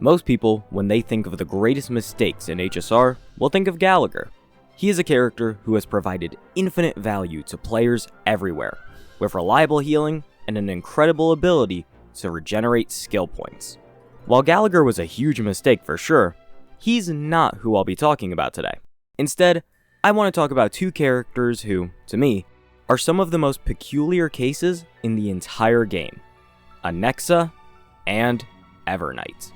Most people, when they think of the greatest mistakes in HSR, will think of Gallagher. He is a character who has provided infinite value to players everywhere, with reliable healing and an incredible ability to regenerate skill points. While Gallagher was a huge mistake for sure, he's not who I'll be talking about today. Instead, I want to talk about two characters who, to me, are some of the most peculiar cases in the entire game: Anexa and Evernight.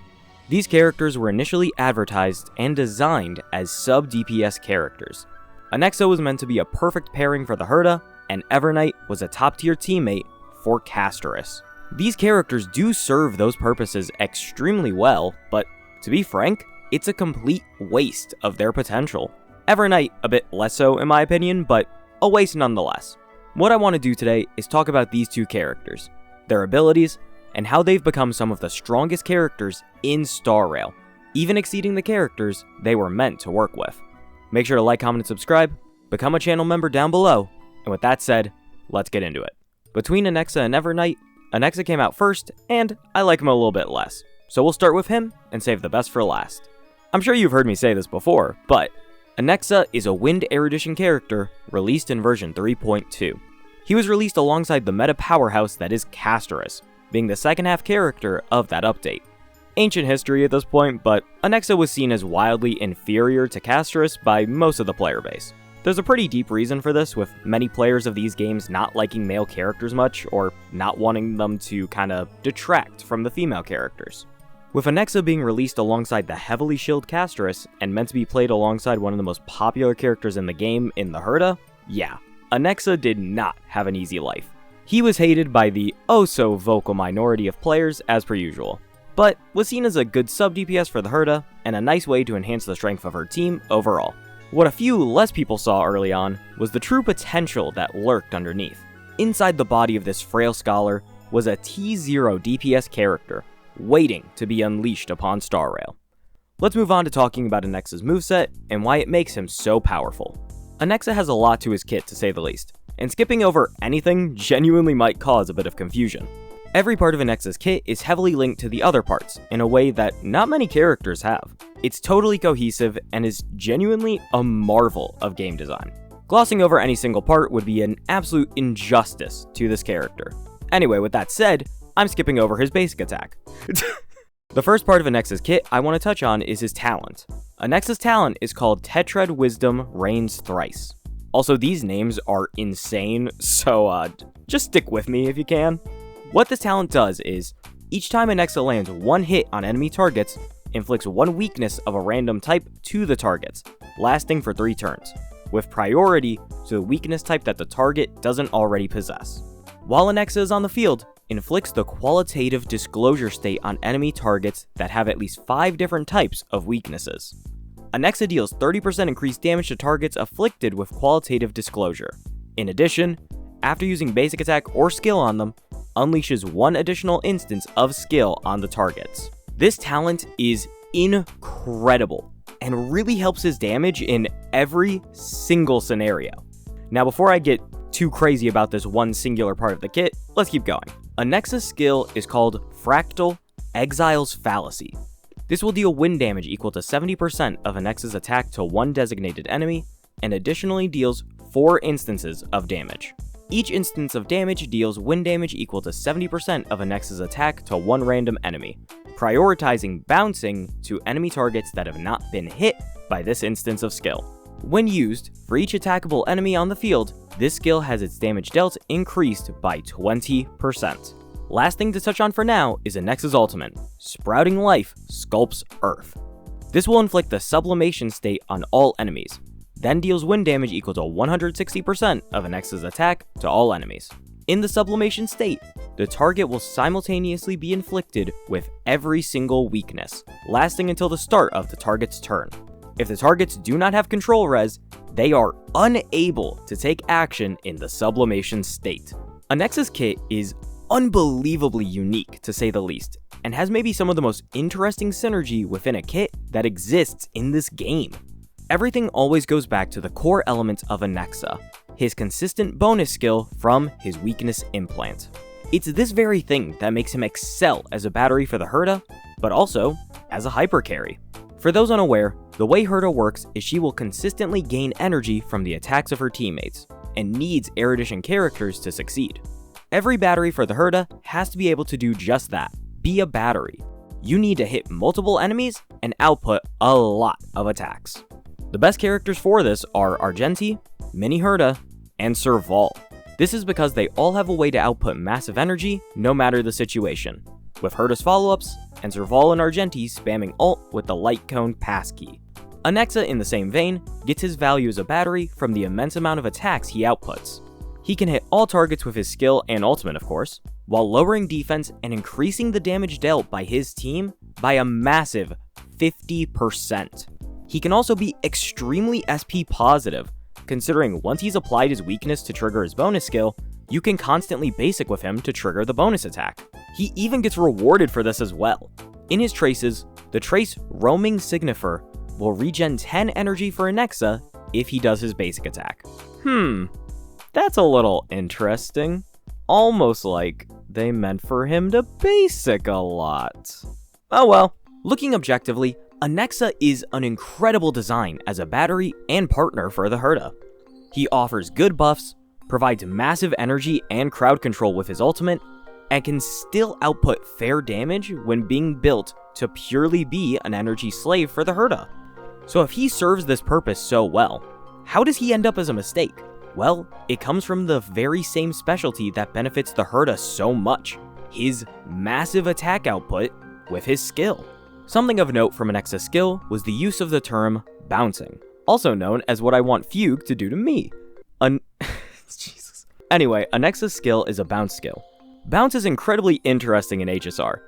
These characters were initially advertised and designed as sub-DPS characters. Anexa was meant to be a perfect pairing for the Herda, and Evernight was a top-tier teammate for Casterus. These characters do serve those purposes extremely well, but to be frank, it's a complete waste of their potential. Evernight a bit less so in my opinion, but a waste nonetheless. What I want to do today is talk about these two characters, their abilities, and how they've become some of the strongest characters in Star Rail, even exceeding the characters they were meant to work with. Make sure to like, comment, and subscribe, become a channel member down below, and with that said, let's get into it. Between Anexa and Evernight, Anexa came out first, and I like him a little bit less, so we'll start with him and save the best for last. I'm sure you've heard me say this before, but Anexa is a Wind Erudition character released in version 3.2. He was released alongside the meta powerhouse that is Casterus, being the second half character of that update. Ancient history at this point, but Anexa was seen as wildly inferior to Casterus by most of the player base. There's a pretty deep reason for this, with many players of these games not liking male characters much, or not wanting them to kinda detract from the female characters. With Anexa being released alongside the heavily shielded Casterus, and meant to be played alongside one of the most popular characters in the game in the Herda, yeah, Anexa did not have an easy life. He was hated by the oh-so-vocal minority of players as per usual, but was seen as a good sub-DPS for the Herda, and a nice way to enhance the strength of her team overall. What a few less people saw early on was the true potential that lurked underneath. Inside the body of this frail scholar was a T0 DPS character, waiting to be unleashed upon Star Rail. Let's move on to talking about Anexa's moveset and why it makes him so powerful. Anexa has a lot to his kit, to say the least, and skipping over anything genuinely might cause a bit of confusion. Every part of Anexa's kit is heavily linked to the other parts in a way that not many characters have. It's totally cohesive and is genuinely a marvel of game design. Glossing over any single part would be an absolute injustice to this character. Anyway, with that said, I'm skipping over his basic attack. The first part of Anexa's kit I want to touch on is his talent. Anexa's talent is called Tetrad Wisdom Reigns Thrice. Also, these names are insane, so just stick with me if you can. What this talent does is, each time Anexa lands one hit on enemy targets, inflicts one weakness of a random type to the targets, lasting for 3 turns, with priority to the weakness type that the target doesn't already possess. While Anexa is on the field, inflicts the qualitative disclosure state on enemy targets that have at least 5 different types of weaknesses. Anexa deals 30% increased damage to targets afflicted with qualitative disclosure. In addition, after using basic attack or skill on them, unleashes 1 additional instance of skill on the targets. This talent is incredible, and really helps his damage in every single scenario. Now before I get too crazy about this one singular part of the kit, let's keep going. Anexa's skill is called Fractal Exile's Fallacy. This will deal wind damage equal to 70% of Anexa's attack to one designated enemy, and additionally deals 4 instances of damage. Each instance of damage deals wind damage equal to 70% of Anexa's attack to one random enemy, prioritizing bouncing to enemy targets that have not been hit by this instance of skill. When used, for each attackable enemy on the field, this skill has its damage dealt increased by 20%. Last thing to touch on for now is Anexa's ultimate, Sprouting Life Sculpts Earth. This will inflict the sublimation state on all enemies, then deals wind damage equal to 160% of Anexa's attack to all enemies. In the sublimation state, the target will simultaneously be inflicted with every single weakness, lasting until the start of the target's turn. If the targets do not have control res, they are unable to take action in the sublimation state. Anexa's kit is unbelievably unique, to say the least, and has maybe some of the most interesting synergy within a kit that exists in this game. Everything always goes back to the core elements of Anexa, his consistent bonus skill from his weakness implant. It's this very thing that makes him excel as a battery for the Herda, but also as a hyper carry. For those unaware, the way Herda works is she will consistently gain energy from the attacks of her teammates, and needs erudition characters to succeed. Every battery for the Herda has to be able to do just that, be a battery. You need to hit multiple enemies and output a lot of attacks. The best characters for this are Argenti, Mini Herda, and Serval. This is because they all have a way to output massive energy no matter the situation, with Herda's follow-ups and Serval and Argenti spamming ult with the light cone passkey. Anexa, in the same vein, gets his value as a battery from the immense amount of attacks he outputs. He can hit all targets with his skill and ultimate, of course, while lowering defense and increasing the damage dealt by his team by a massive 50%. He can also be extremely SP positive, considering once he's applied his weakness to trigger his bonus skill, you can constantly basic with him to trigger the bonus attack. He even gets rewarded for this as well. In his traces, the trace Roaming Signifer will regen 10 energy for Anexa if he does his basic attack. That's a little interesting. Almost like they meant for him to basic a lot. Oh well. Looking objectively, Anexa is an incredible design as a battery and partner for the Herda. He offers good buffs, provides massive energy and crowd control with his ultimate, and can still output fair damage when being built to purely be an energy slave for the Herda. So if he serves this purpose so well, how does he end up as a mistake? Well, it comes from the very same specialty that benefits the Herda so much, his massive attack output with his skill. Something of note from Anexa's skill was the use of the term bouncing, also known as what I want Fugue to do to me. Jesus. Anyway, Anexa's skill is a bounce skill. Bounce is incredibly interesting in HSR.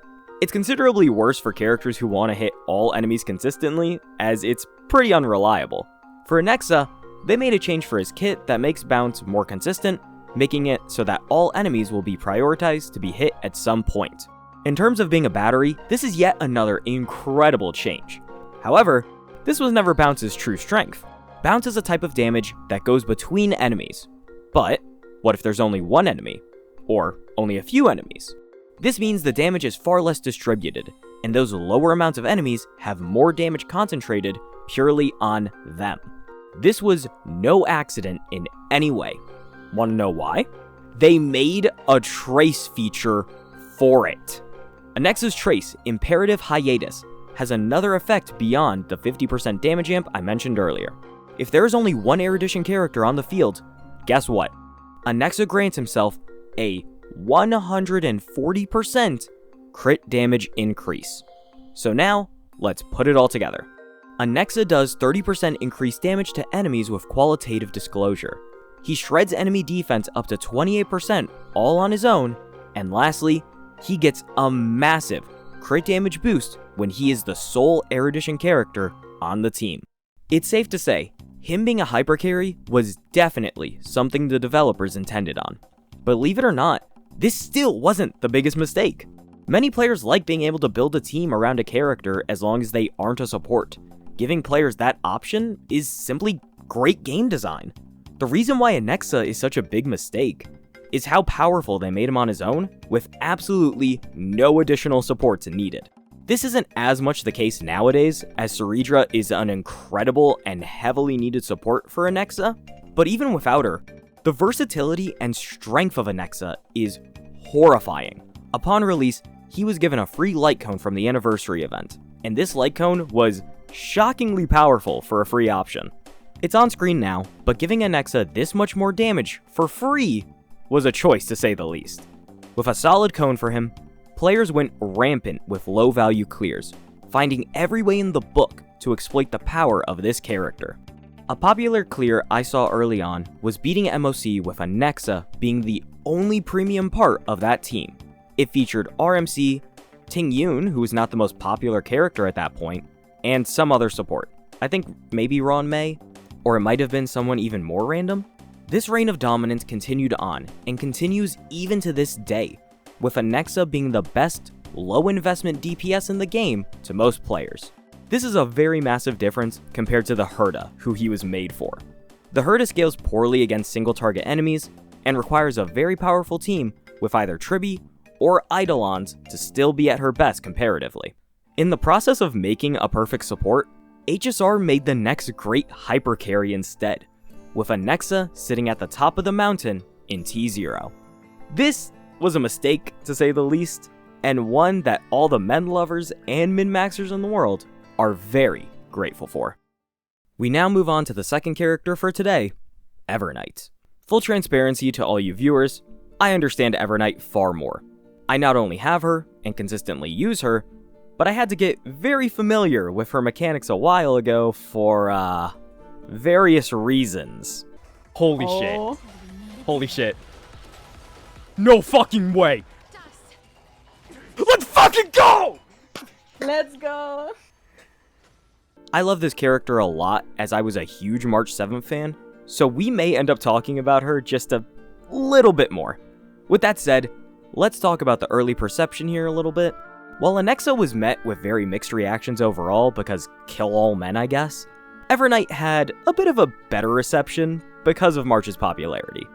It's considerably worse for characters who want to hit all enemies consistently, as it's pretty unreliable. For Anexa, they made a change for his kit that makes bounce more consistent, making it so that all enemies will be prioritized to be hit at some point. In terms of being a battery, this is yet another incredible change. However, this was never Bounce's true strength. Bounce is a type of damage that goes between enemies. But what if there's only one enemy? Or only a few enemies? This means the damage is far less distributed, and those lower amounts of enemies have more damage concentrated purely on them. This was no accident in any way. Want to know why? They made a trace feature for it. Anexa's trace, Imperative Hiatus, has another effect beyond the 50% damage amp I mentioned earlier. If there is only one erudition character on the field, guess what? Anexa grants himself a 140% crit damage increase. So now, let's put it all together. Anexa does 30% increased damage to enemies with qualitative disclosure. He shreds enemy defense up to 28% all on his own, and lastly, he gets a massive crit damage boost when he is the sole erudition character on the team. It's safe to say, him being a hyper carry was definitely something the developers intended on. Believe it or not, this still wasn't the biggest mistake. Many players like being able to build a team around a character as long as they aren't a support. Giving players that option is simply great game design. The reason why Anexa is such a big mistake is how powerful they made him on his own with absolutely no additional supports needed. This isn't as much the case nowadays, as Ceridra is an incredible and heavily needed support for Anexa, but even without her, the versatility and strength of Anexa is horrifying. Upon release, he was given a free light cone from the anniversary event, and this light cone was shockingly powerful for a free option. It's on screen now, but giving Anexa this much more damage for free was a choice to say the least. With a solid cone for him, players went rampant with low value clears, finding every way in the book to exploit the power of this character. A popular clear I saw early on was beating MOC with Anexa being the only premium part of that team. It featured RMC, Ting Yun, who was not the most popular character at that point, and some other support. I think maybe Ron May, or it might have been someone even more random. This reign of dominance continued on, and continues even to this day, with Anexa being the best low investment DPS in the game to most players. This is a very massive difference compared to the Herda, who he was made for. The Herda scales poorly against single target enemies, and requires a very powerful team with either Tribi or Eidolons to still be at her best comparatively. In the process of making a perfect support, HSR made the next great hyper carry instead, with Anexa sitting at the top of the mountain in T0. This was a mistake, to say the least, and one that all the men lovers and min-maxers in the world are very grateful for. We now move on to the second character for today, Evernight. Full transparency to all you viewers, I understand Evernight far more. I not only have her and consistently use her, but I had to get very familiar with her mechanics a while ago for, various reasons. Holy shit. Holy shit. No fucking way! Let's fucking go! Let's go! I love this character a lot as I was a huge March 7th fan, so we may end up talking about her just a little bit more. With that said, let's talk about the early perception here a little bit. While Anexa was met with very mixed reactions overall because kill all men, I guess, Evernight had a bit of a better reception because of March's popularity.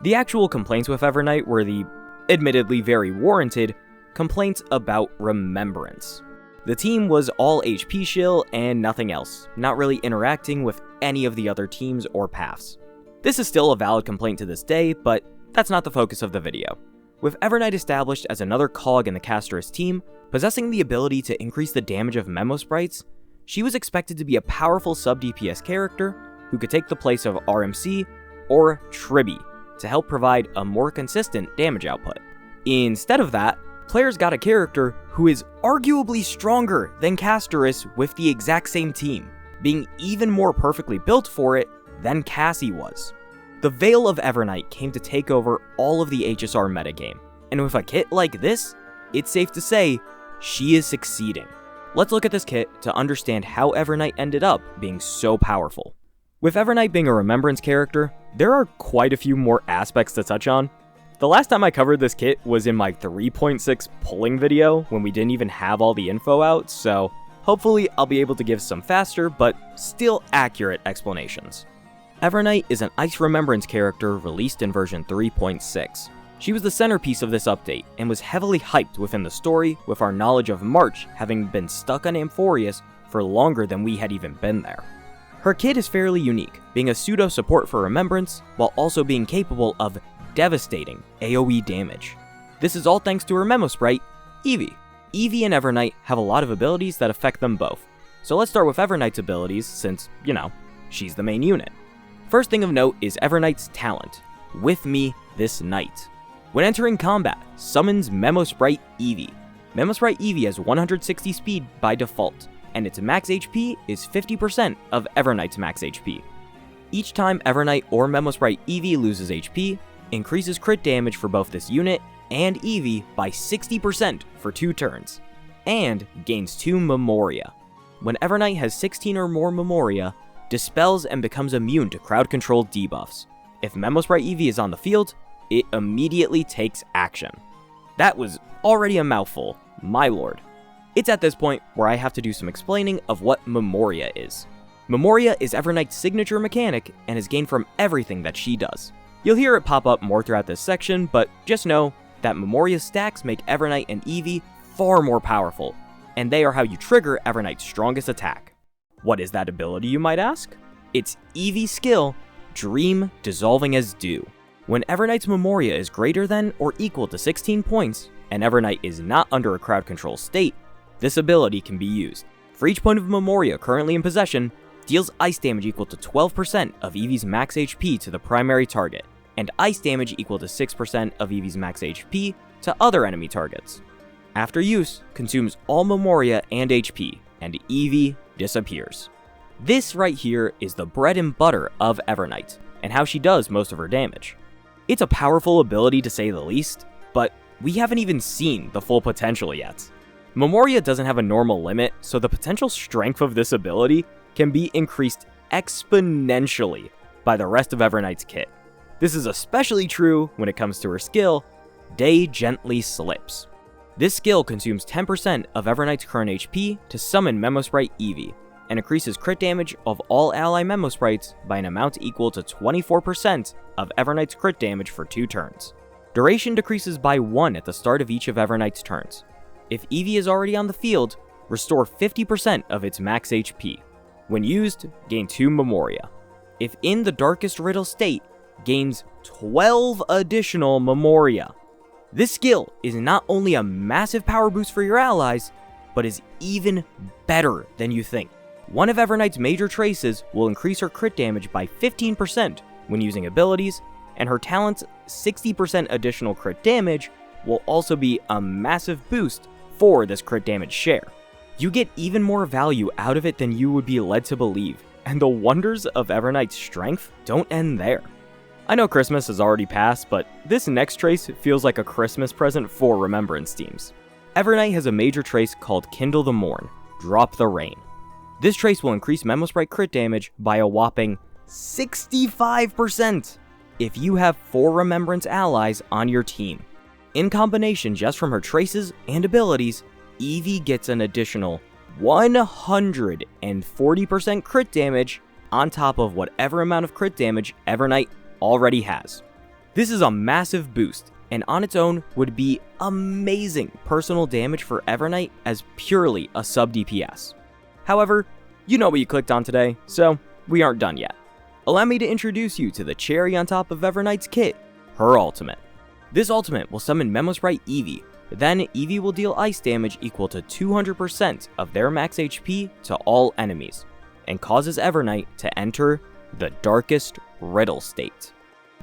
The actual complaints with Evernight were the, admittedly very warranted, complaints about remembrance. The team was all HP shill and nothing else, not really interacting with any of the other teams or paths. This is still a valid complaint to this day, but that's not the focus of the video. With Evernight established as another cog in the casterist team, possessing the ability to increase the damage of memo sprites, she was expected to be a powerful sub-DPS character who could take the place of RMC or Tribby to help provide a more consistent damage output. Instead of that, players got a character who is arguably stronger than Casterus with the exact same team, being even more perfectly built for it than Cassie was. The Veil of Evernight came to take over all of the HSR metagame, and with a kit like this, it's safe to say, she is succeeding. Let's look at this kit to understand how Evernight ended up being so powerful. With Evernight being a remembrance character, there are quite a few more aspects to touch on. The last time I covered this kit was in my 3.6 pulling video when we didn't even have all the info out, so hopefully I'll be able to give some faster but still accurate explanations. Evernight is an Ice Remembrance character released in version 3.6. She was the centerpiece of this update and was heavily hyped within the story, with our knowledge of March having been stuck on Amphorius for longer than we had even been there. Her kit is fairly unique, being a pseudo support for Remembrance while also being capable of devastating AoE damage. This is all thanks to her memo sprite, Eevee. Eevee and Evernight have a lot of abilities that affect them both, so let's start with Evernight's abilities since, you know, she's the main unit. First thing of note is Evernight's talent, With Me This Night. When entering combat, summons Memo Sprite Eevee. Memo Sprite Eevee has 160 speed by default, and its max HP is 50% of Evernight's max HP. Each time Evernight or Memo Sprite Eevee loses HP, increases crit damage for both this unit and Eevee by 60% for 2 turns, and gains 2 Memoria. When Evernight has 16 or more Memoria, dispels and becomes immune to crowd-controlled debuffs. If Memo Sprite Eevee is on the field, it immediately takes action. That was already a mouthful, my lord. It's at this point where I have to do some explaining of what Memoria is. Memoria is Evernight's signature mechanic and is gained from everything that she does. You'll hear it pop up more throughout this section, but just know that Memoria stacks make Evernight and Eevee far more powerful, and they are how you trigger Evernight's strongest attack. What is that ability, you might ask? It's Eevee's skill, Dream Dissolving as Dew. When Evernight's Memoria is greater than or equal to 16 points, and Evernight is not under a crowd control state, this ability can be used. For each point of Memoria currently in possession, deals ice damage equal to 12% of Eevee's max HP to the primary target, and ice damage equal to 6% of Eevee's max HP to other enemy targets. After use, consumes all Memoria and HP, and Eevee disappears. This right here is the bread and butter of Evernight, and how she does most of her damage. It's a powerful ability to say the least, but we haven't even seen the full potential yet. Memoria doesn't have a normal limit, so the potential strength of this ability can be increased exponentially by the rest of Evernight's kit. This is especially true when it comes to her skill, Day Gently Slips. This skill consumes 10% of Evernight's current HP to summon Memo Sprite Eevee, and increases crit damage of all ally Memo Sprites by an amount equal to 24% of Evernight's crit damage for 2 turns. Duration decreases by 1 at the start of each of Evernight's turns. If Eevee is already on the field, restore 50% of its max HP. When used, gain 2 Memoria. If in the darkest riddle state, gains 12 additional Memoria. This skill is not only a massive power boost for your allies, but is even better than you think. One of Evernight's major traces will increase her crit damage by 15% when using abilities, and her talent's 60% additional crit damage will also be a massive boost for this crit damage share. You get even more value out of it than you would be led to believe, and the wonders of Evernight's strength don't end there. I know Christmas has already passed, but this next trace feels like a Christmas present for Remembrance teams. Evernight has a major trace called Kindle the Morn, Drop the Rain. This trace will increase Memosprite crit damage by a whopping 65% if you have 4 Remembrance allies on your team. In combination, just from her traces and abilities, Eevee gets an additional 140% crit damage on top of whatever amount of crit damage Evernight already has. This is a massive boost, and on its own would be amazing personal damage for Evernight as purely a sub DPS. However, you know what you clicked on today, so we aren't done yet. Allow me to introduce you to the cherry on top of Evernight's kit, her ultimate. This ultimate will summon Memosprite Eevee, then Eevee will deal ice damage equal to 200% of their max HP to all enemies, and causes Evernight to enter the darkest riddle state.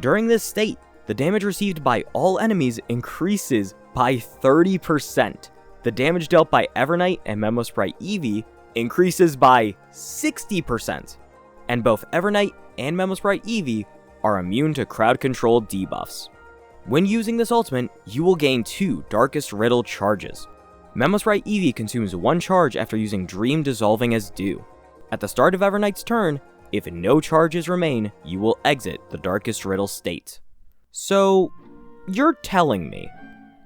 During this state, the damage received by all enemies increases by 30%. The damage dealt by Evernight and Memosprite Eevee increases by 60%, and both Evernight and Memosprite Eevee are immune to crowd control debuffs. When using this ultimate, you will gain 2 Darkest Riddle charges. Memosprite Eevee consumes 1 charge after using Dream Dissolving as due. At the start of Evernight's turn, if no charges remain, you will exit the Darkest Riddle state. So, you're telling me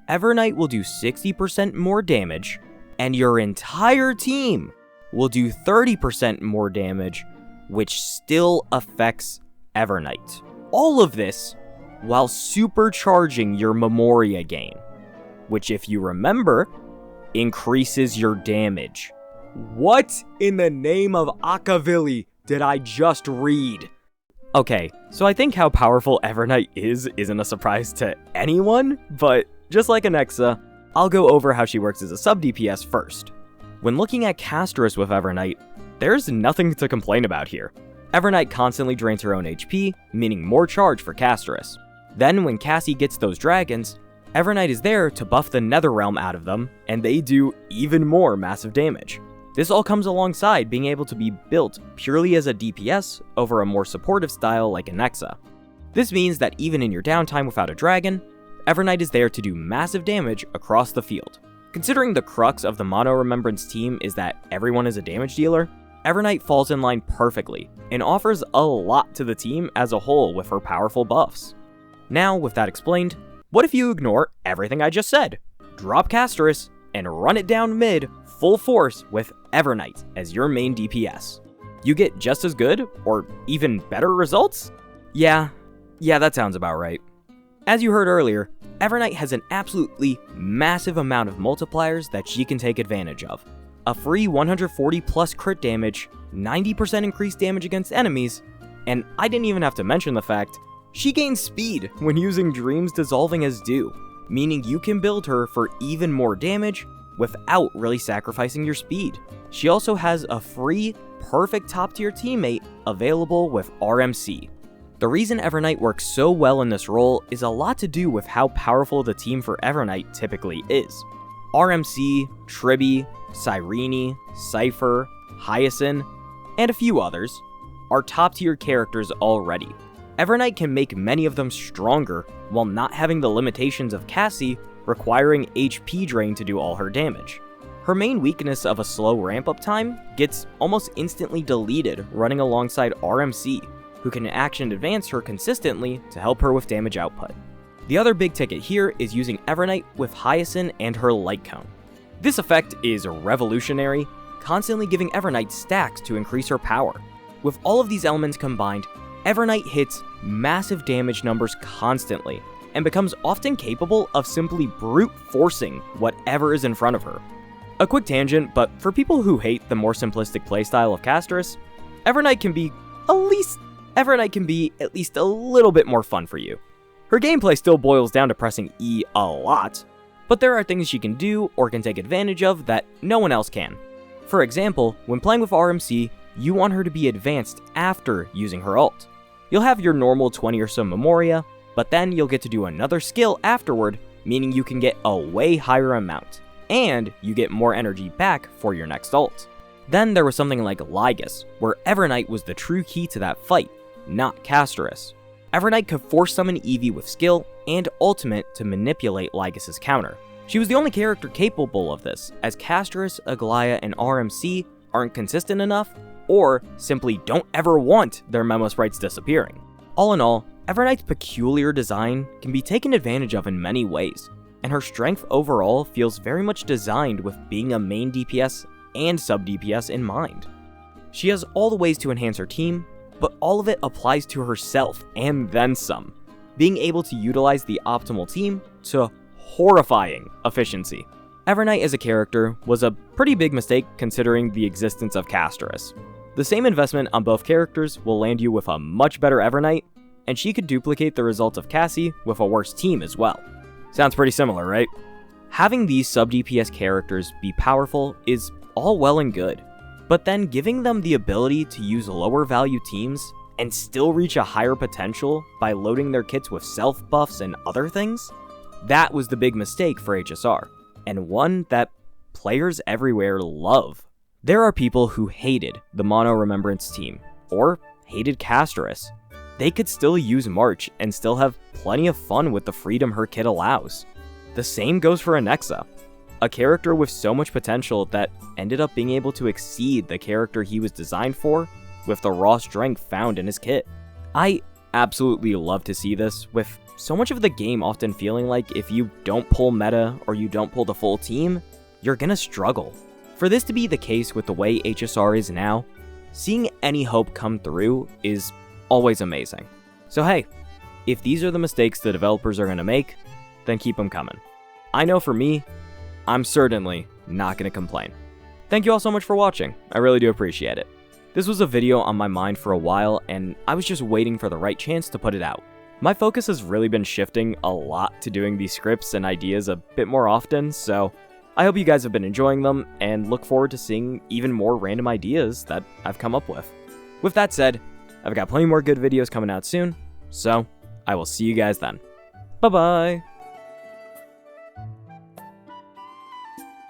Evernight will do 60% more damage, and your entire team will do 30% more damage, which still affects Evernight. All of this while supercharging your Memoria gain, which, if you remember, increases your damage. What in the name of Akavili did I just read? Okay, so I think how powerful Evernight isn't a surprise to anyone, but just like Anexa, I'll go over how she works as a sub DPS first. When looking at Castris with Evernight, there's nothing to complain about here. Evernight constantly drains her own HP, meaning more charge for Castris. Then when Cassie gets those dragons, Evernight is there to buff the Netherrealm out of them, and they do even more massive damage. This all comes alongside being able to be built purely as a DPS over a more supportive style like Anexa. This means that even in your downtime without a dragon, Evernight is there to do massive damage across the field. Considering the crux of the Mono Remembrance team is that everyone is a damage dealer, Evernight falls in line perfectly and offers a lot to the team as a whole with her powerful buffs. Now, with that explained, what if you ignore everything I just said? Drop Castris and run it down mid full force with Evernight as your main DPS. You get just as good, or even better results? Yeah, that sounds about right. As you heard earlier, Evernight has an absolutely massive amount of multipliers that she can take advantage of. A free 140 plus crit damage, 90% increased damage against enemies, and I didn't even have to mention the fact she gains speed when using Dreams Dissolving as due, meaning you can build her for even more damage without really sacrificing your speed. She also has a free, perfect top tier teammate available with RMC. The reason Evernight works so well in this role is a lot to do with how powerful the team for Evernight typically is. RMC, Tribby, Cyrene, Cypher, Hyacinth, and a few others are top tier characters already. Evernight can make many of them stronger while not having the limitations of Cassie requiring HP drain to do all her damage. Her main weakness of a slow ramp up time gets almost instantly deleted running alongside RMC, who can action advance her consistently to help her with damage output. The other big ticket here is using Evernight with Hyacinth and her Light Cone. This effect is revolutionary, constantly giving Evernight stacks to increase her power. With all of these elements combined, Evernight hits massive damage numbers constantly, and becomes often capable of simply brute forcing whatever is in front of her. A quick tangent, but for people who hate the more simplistic playstyle of Castorus, Evernight can be at least a little bit more fun for you. Her gameplay still boils down to pressing E a lot, but there are things she can do or can take advantage of that no one else can. For example, when playing with RMC, you want her to be advanced after using her ult. You'll have your normal 20 or so Memoria, but then you'll get to do another skill afterward, meaning you can get a way higher amount, and you get more energy back for your next ult. Then there was something like Lygus, where Evernight was the true key to that fight, not Castorus. Evernight could force summon Eevee with skill and ultimate to manipulate Lygus's counter. She was the only character capable of this, as Castorus, Aglaya, and RMC aren't consistent enough, or simply don't ever want their memo sprites disappearing. All in all, Evernight's peculiar design can be taken advantage of in many ways, and her strength overall feels very much designed with being a main DPS and sub DPS in mind. She has all the ways to enhance her team, but all of it applies to herself and then some, being able to utilize the optimal team to horrifying efficiency. Evernight as a character was a pretty big mistake considering the existence of Castorus. The same investment on both characters will land you with a much better Evernight, and she could duplicate the results of Cassie with a worse team as well. Sounds pretty similar, right? Having these sub DPS characters be powerful is all well and good, but then giving them the ability to use lower value teams and still reach a higher potential by loading their kits with self buffs and other things? That was the big mistake for HSR, and one that players everywhere love. There are people who hated the Mono Remembrance team, or hated Castorus. They could still use March and still have plenty of fun with the freedom her kit allows. The same goes for Anexa, a character with so much potential that ended up being able to exceed the character he was designed for with the raw strength found in his kit. I absolutely love to see this, with so much of the game often feeling like if you don't pull meta or you don't pull the full team, you're gonna struggle. For this to be the case with the way HSR is now, seeing any hope come through is always amazing. So hey, if these are the mistakes the developers are gonna make, then keep them coming. I know for me, I'm certainly not gonna complain. Thank you all so much for watching, I really do appreciate it. This was a video on my mind for a while, and I was just waiting for the right chance to put it out. My focus has really been shifting a lot to doing these scripts and ideas a bit more often, so I hope you guys have been enjoying them, and look forward to seeing even more random ideas that I've come up with. With that said, I've got plenty more good videos coming out soon, so I will see you guys then. Bye-bye!